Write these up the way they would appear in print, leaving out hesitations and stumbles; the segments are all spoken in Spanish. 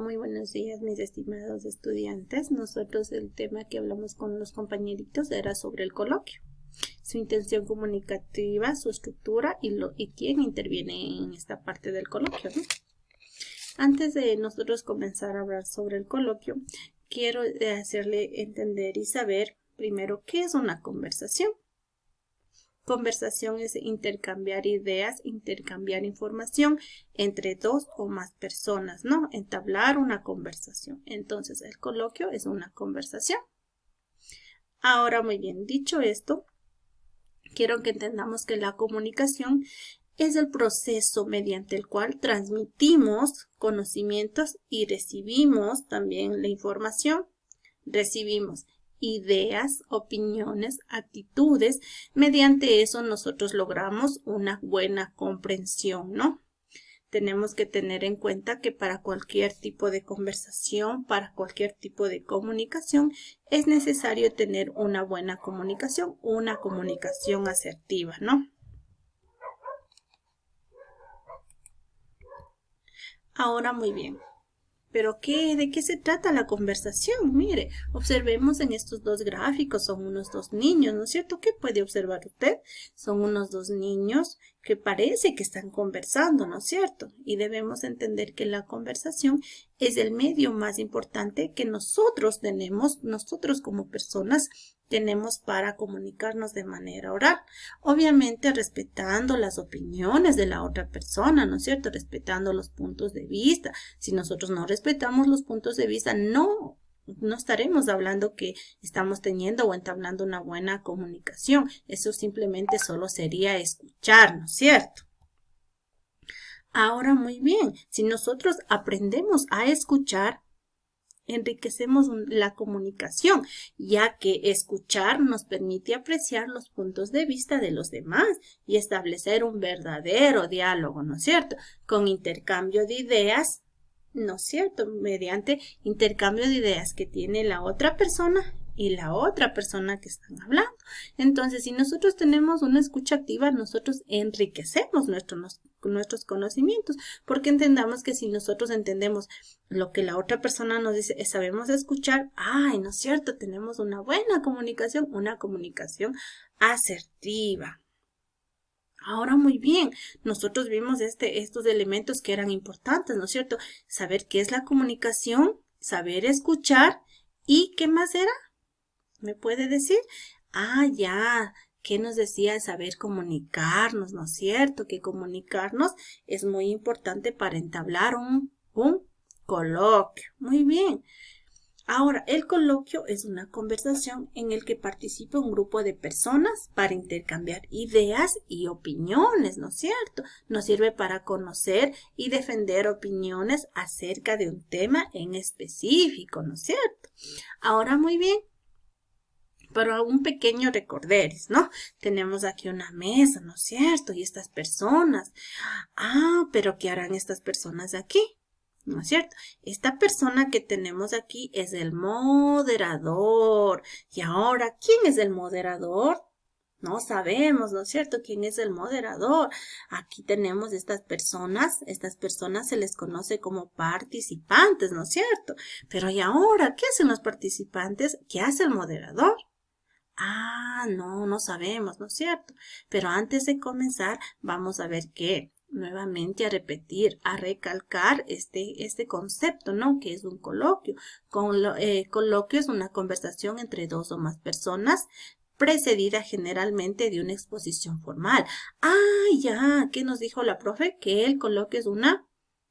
muy buenos días, mis estimados estudiantes. Nosotros el tema que hablamos con los compañeritos era sobre el coloquio, su intención comunicativa, su estructura y quién interviene en esta parte del coloquio, ¿no? Antes de nosotros comenzar a hablar sobre el coloquio, quiero hacerle entender y saber primero qué es una conversación. Conversación es intercambiar ideas, intercambiar información entre dos o más personas, ¿no? Entablar una conversación. Entonces, el coloquio es una conversación. Ahora, muy bien, dicho esto, quiero que entendamos que la comunicación es el proceso mediante el cual transmitimos conocimientos y recibimos también la información. Recibimos ideas, opiniones, actitudes. Mediante eso nosotros logramos una buena comprensión, ¿no? Tenemos que tener en cuenta que para cualquier tipo de conversación, para cualquier tipo de comunicación, es necesario tener una buena comunicación, una comunicación asertiva, ¿no? Ahora muy bien. ¿Pero de qué se trata la conversación? Mire, observemos en estos dos gráficos, son unos dos niños, ¿no es cierto? ¿Qué puede observar usted? Son unos dos niños que parece que están conversando, ¿no es cierto? Y debemos entender que la conversación es el medio más importante que nosotros tenemos, nosotros como personas tenemos para comunicarnos de manera oral. Obviamente respetando las opiniones de la otra persona, ¿no es cierto? Respetando los puntos de vista. Si nosotros no respetamos los puntos de vista, no estaremos hablando que estamos teniendo o entablando una buena comunicación. Eso simplemente solo sería escuchar, ¿no es cierto? Ahora, muy bien, si nosotros aprendemos a escuchar, enriquecemos la comunicación, ya que escuchar nos permite apreciar los puntos de vista de los demás y establecer un verdadero diálogo, ¿no es cierto? Con intercambio de ideas, ¿no es cierto? Mediante intercambio de ideas que tiene la otra persona y la otra persona que están hablando. Entonces, si nosotros tenemos una escucha activa, nosotros enriquecemos nuestros conocimientos, porque entendamos que si nosotros entendemos lo que la otra persona nos dice, sabemos escuchar, ¡ay, no es cierto! Tenemos una buena comunicación, una comunicación asertiva. Ahora muy bien, nosotros vimos estos elementos que eran importantes, ¿no es cierto? Saber qué es la comunicación, saber escuchar y ¿qué más era? ¿Me puede decir? Ya, ¿qué nos decía? Saber comunicarnos, ¿no es cierto? Que comunicarnos es muy importante para entablar un coloquio. Muy bien. Ahora, el coloquio es una conversación en el que participa un grupo de personas para intercambiar ideas y opiniones, ¿no es cierto? Nos sirve para conocer y defender opiniones acerca de un tema en específico, ¿no es cierto? Ahora, muy bien. Pero un pequeño recorderis, ¿no? Tenemos aquí una mesa, ¿no es cierto? Y estas personas. Pero ¿qué harán estas personas aquí? ¿No es cierto? Esta persona que tenemos aquí es el moderador. Y ahora, ¿quién es el moderador? No sabemos, ¿no es cierto? ¿Quién es el moderador? Aquí tenemos estas personas se les conoce como participantes, ¿no es cierto? Pero ¿y ahora qué hacen los participantes? ¿Qué hace el moderador? No sabemos, ¿no es cierto? Pero antes de comenzar, vamos a ver que nuevamente a repetir, a recalcar este concepto, ¿no? Que es un coloquio. Coloquio es una conversación entre dos o más personas, precedida generalmente de una exposición formal. ¿Qué nos dijo la profe? Que el coloquio es una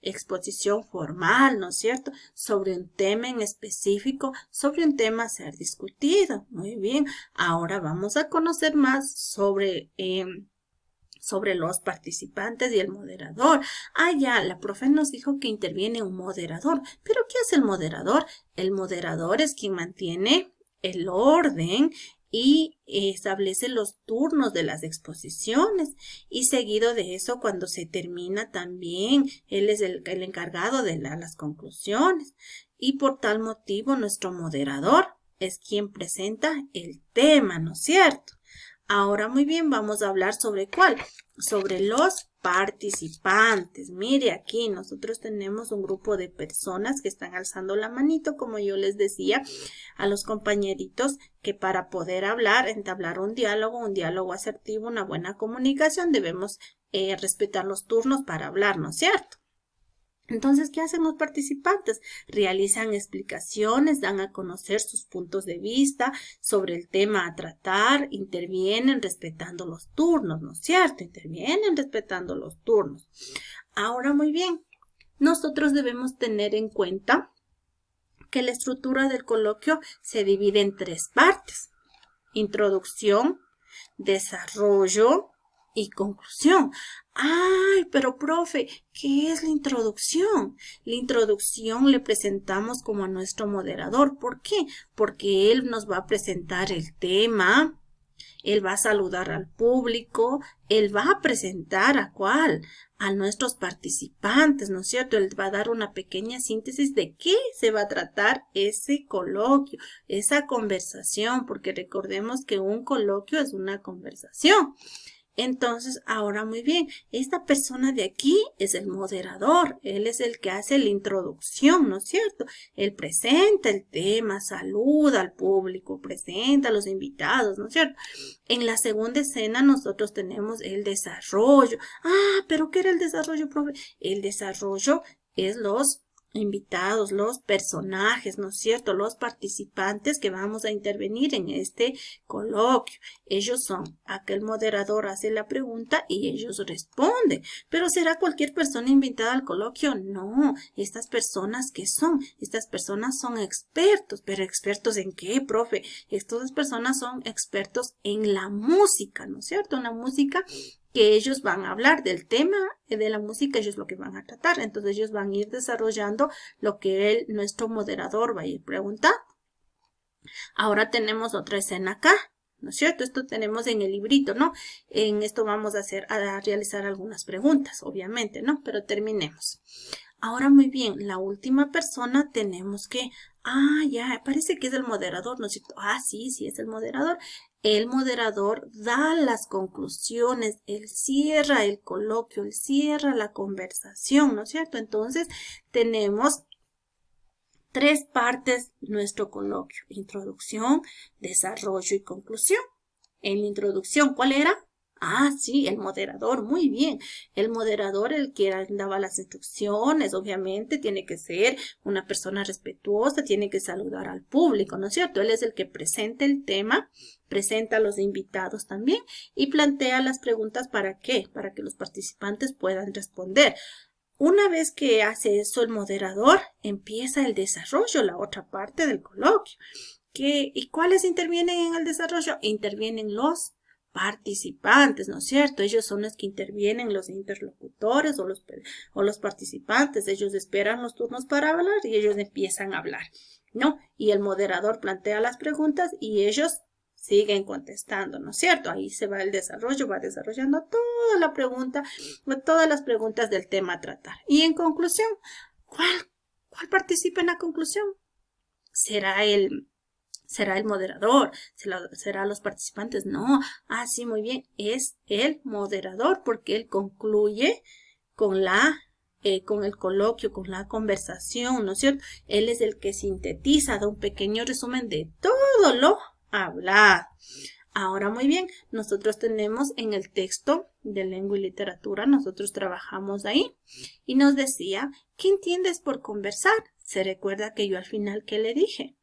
exposición formal, ¿no es cierto? Sobre un tema en específico, sobre un tema a ser discutido. Muy bien, ahora vamos a conocer más sobre los participantes y el moderador. La profe nos dijo que interviene un moderador. ¿Pero qué hace el moderador? El moderador es quien mantiene el orden y establece los turnos de las exposiciones y seguido de eso cuando se termina también él es el encargado de las conclusiones y por tal motivo nuestro moderador es quien presenta el tema, ¿no es cierto? Ahora muy bien, vamos a hablar sobre ¿cuál? Sobre los participantes. Mire aquí, nosotros tenemos un grupo de personas que están alzando la manito, como yo les decía a los compañeritos, que para poder hablar, entablar un diálogo asertivo, una buena comunicación, debemos respetar los turnos para hablar, ¿no es cierto? Entonces, ¿qué hacen los participantes? Realizan explicaciones, dan a conocer sus puntos de vista sobre el tema a tratar, intervienen respetando los turnos, ¿no es cierto? Intervienen respetando los turnos. Ahora, muy bien, nosotros debemos tener en cuenta que la estructura del coloquio se divide en 3 partes: introducción, desarrollo y conclusión. Ay, pero profe, ¿qué es la introducción? La introducción le presentamos como a nuestro moderador. ¿Por qué? Porque él nos va a presentar el tema, él va a saludar al público, él va a presentar ¿a cuál? A nuestros participantes, ¿no es cierto? Él va a dar una pequeña síntesis de qué se va a tratar ese coloquio, esa conversación, porque recordemos que un coloquio es una conversación. Entonces, ahora muy bien, esta persona de aquí es el moderador, él es el que hace la introducción, ¿no es cierto? Él presenta el tema, saluda al público, presenta a los invitados, ¿no es cierto? En la segunda escena nosotros tenemos el desarrollo. Ah, ¿pero qué era el desarrollo, profe? El desarrollo es los invitados, los personajes, ¿no es cierto? Los participantes que vamos a intervenir en este coloquio. Ellos son, aquel moderador hace la pregunta y ellos responden. ¿Pero será cualquier persona invitada al coloquio? No, estas personas, ¿qué son? Estas personas son expertos. ¿Pero expertos en qué, profe? Estas personas son expertos en la música, ¿no es cierto? Una música que ellos van a hablar del tema de la música, ellos lo que van a tratar. Entonces ellos van a ir desarrollando lo que nuestro moderador va a ir preguntando. Ahora tenemos otra escena acá, ¿no es cierto? Esto tenemos en el librito, ¿no? En esto vamos a realizar algunas preguntas, obviamente, ¿no? Pero terminemos. Ahora muy bien, la última persona tenemos que, ya, parece que es el moderador, ¿no es cierto? Sí, es el moderador. El moderador da las conclusiones, él cierra el coloquio, él cierra la conversación, ¿no es cierto? Entonces tenemos 3 partes nuestro coloquio: introducción, desarrollo y conclusión. En la introducción, ¿cuál era? Sí, el moderador, muy bien. El moderador, el que daba las instrucciones, obviamente tiene que ser una persona respetuosa, tiene que saludar al público, ¿no es cierto? Él es el que presenta el tema, presenta a los invitados también y plantea las preguntas. ¿Para qué? Para que los participantes puedan responder. Una vez que hace eso el moderador, empieza el desarrollo, la otra parte del coloquio. ¿Y cuáles intervienen en el desarrollo? Intervienen los participantes, ¿no es cierto? Ellos son los que intervienen, los interlocutores o los participantes. Ellos esperan los turnos para hablar y ellos empiezan a hablar, ¿no? Y el moderador plantea las preguntas y ellos siguen contestando, ¿no es cierto? Ahí se va el desarrollo, va desarrollando todas las preguntas del tema a tratar. Y en conclusión, ¿cuál participa en la conclusión? ¿Será el moderador? ¿Será los participantes? No. Sí, muy bien. Es el moderador porque él concluye con el coloquio, con la conversación, ¿no es cierto? Él es el que sintetiza, da un pequeño resumen de todo lo hablado. Ahora, muy bien, nosotros tenemos en el texto de lengua y literatura, nosotros trabajamos ahí y nos decía, ¿qué entiendes por conversar? Se recuerda que yo al final, ¿qué le dije?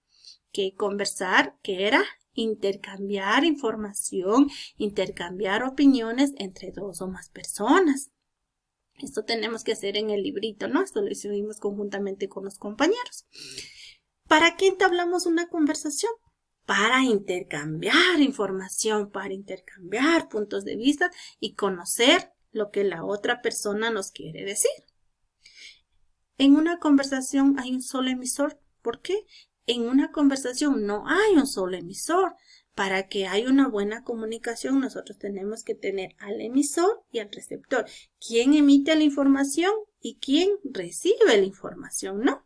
Que conversar, que era intercambiar información, intercambiar opiniones entre 2 o más personas. Esto tenemos que hacer en el librito, ¿no? Esto lo hicimos conjuntamente con los compañeros. ¿Para qué entablamos una conversación? Para intercambiar información, para intercambiar puntos de vista y conocer lo que la otra persona nos quiere decir. En una conversación hay un solo emisor. ¿Por qué? En una conversación no hay un solo emisor. Para que haya una buena comunicación, nosotros tenemos que tener al emisor y al receptor. ¿Quién emite la información y quién recibe la información, no?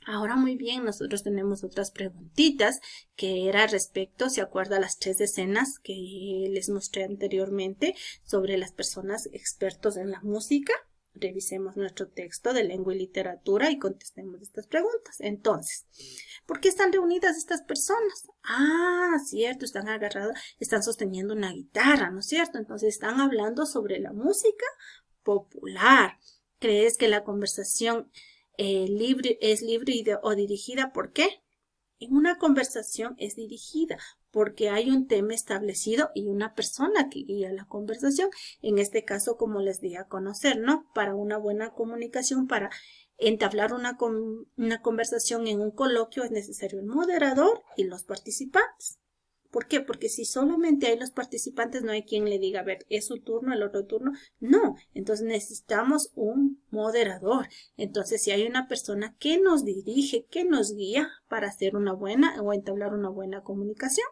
Ahora muy bien, nosotros tenemos otras preguntitas que era respecto, ¿se acuerda las 3 escenas que les mostré anteriormente sobre las personas expertos en la música? Revisemos nuestro texto de lengua y literatura y contestemos estas preguntas. Entonces, ¿por qué están reunidas estas personas? Ah, cierto, están agarrados, están sosteniendo una guitarra, ¿no es cierto? Entonces están hablando sobre la música popular. ¿Crees que la conversación es libre o dirigida? ¿Por qué? En una conversación es dirigida porque hay un tema establecido y una persona que guía la conversación. En este caso, como les di a conocer, ¿no? Para una buena comunicación, para entablar una conversación en un coloquio es necesario el moderador y los participantes. ¿Por qué? Porque si solamente hay los participantes, no hay quien le diga, a ver, es su turno, el otro turno. No, entonces necesitamos un moderador. Entonces, si hay una persona que nos dirige, que nos guía para hacer una buena o entablar una buena comunicación.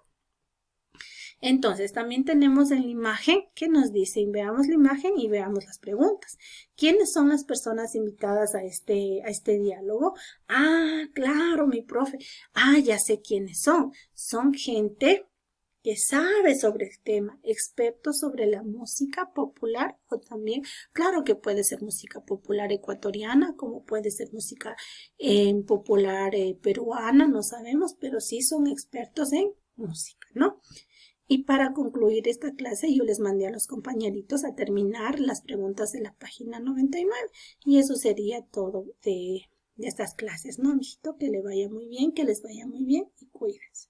Entonces, también tenemos en la imagen que nos dice, veamos la imagen y veamos las preguntas. ¿Quiénes son las personas invitadas a este diálogo? Ah, claro, mi profe. Ah, ya sé quiénes son. Son gente que sabe sobre el tema, expertos sobre la música popular o también, claro que puede ser música popular ecuatoriana, como puede ser música popular peruana, no sabemos, pero sí son expertos en música, ¿no? Y para concluir esta clase yo les mandé a los compañeritos a terminar las preguntas de la página 99 y eso sería todo de estas clases, ¿no, mijito? Que le vaya muy bien, que les vaya muy bien y cuídense.